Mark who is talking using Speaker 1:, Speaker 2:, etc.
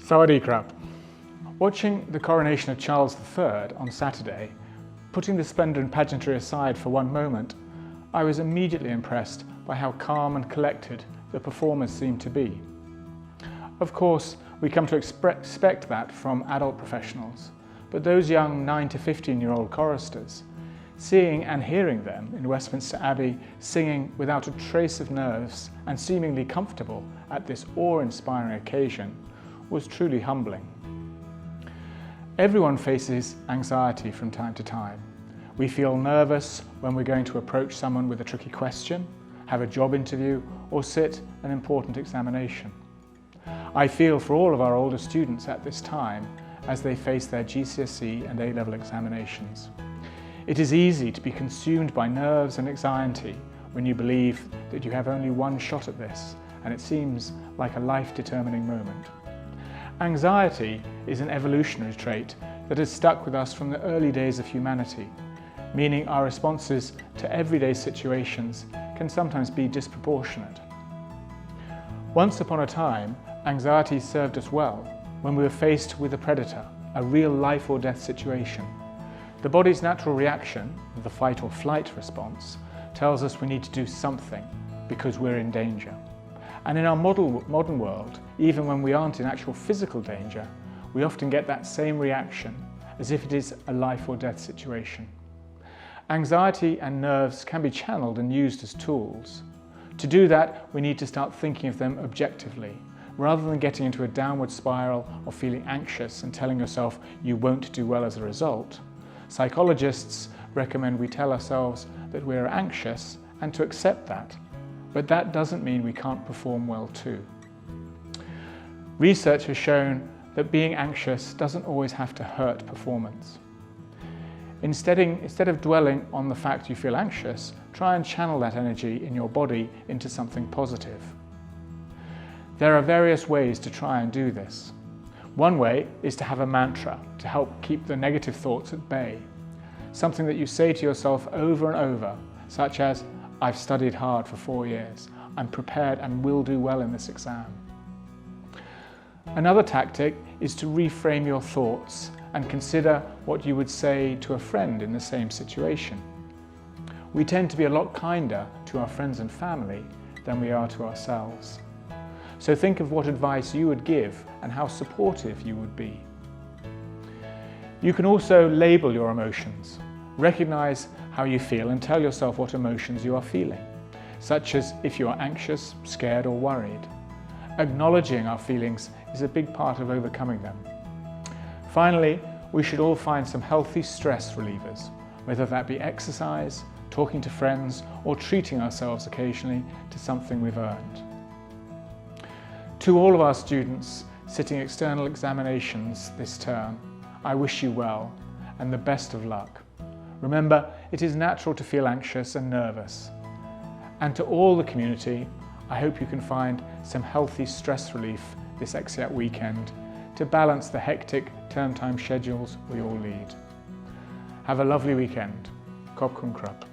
Speaker 1: Sawadee krap. Watching the coronation of Charles III on Saturday, putting the splendour and pageantry aside for one moment, I was immediately impressed by how calm and collected the performers seemed to be. Of course, we come to expect that from adult professionals, but those young 9 to 15-year-old choristers, seeing and hearing them in Westminster Abbey singing without a trace of nerves and seemingly comfortable at this awe-inspiring occasion was truly humbling. Everyone faces anxiety from time to time. We feel nervous when we're going to approach someone with a tricky question, have a job interview, or sit an important examination. I feel for all of our older students at this time as they face their GCSE and A-level examinations. It is easy to be consumed by nerves and anxiety when you believe that you have only one shot at this, and it seems like a life-determining moment. Anxiety is an evolutionary trait that has stuck with us from the early days of humanity, meaning our responses to everyday situations can sometimes be disproportionate. Once upon a time, anxiety served us well when we were faced with a predator, a real life or death situation. The body's natural reaction, the fight or flight response, tells us we need to do something because we're in danger. And in our modern world, even when we aren't in actual physical danger, we often get that same reaction as if it is a life or death situation. Anxiety and nerves can be channeled and used as tools. To do that, we need to start thinking of them objectively, rather than getting into a downward spiral or feeling anxious and telling yourself you won't do well as a result. Psychologists recommend we tell ourselves that we're anxious and to accept that, but that doesn't mean we can't perform well too. Research has shown that being anxious doesn't always have to hurt performance. Instead of dwelling on the fact you feel anxious, try and channel that energy in your body into something positive. There are various ways to try and do this. One way is to have a mantra to help keep the negative thoughts at bay. Something that you say to yourself over and over, such as, "I've studied hard for 4 years, I'm prepared and will do well in this exam." Another tactic is to reframe your thoughts and consider what you would say to a friend in the same situation. We tend to be a lot kinder to our friends and family than we are to ourselves. So think of what advice you would give and how supportive you would be. You can also label your emotions. Recognize how you feel and tell yourself what emotions you are feeling, such as if you are anxious, scared, or worried. Acknowledging our feelings is a big part of overcoming them. Finally, we should all find some healthy stress relievers, whether that be exercise, talking to friends, or treating ourselves occasionally to something we've earned. To all of our students sitting external examinations this term, I wish you well and the best of luck. Remember, it is natural to feel anxious and nervous. And to all the community, I hope you can find some healthy stress relief this exeat weekend to balance the hectic term time schedules we all lead. Have a lovely weekend. Khop khun krap.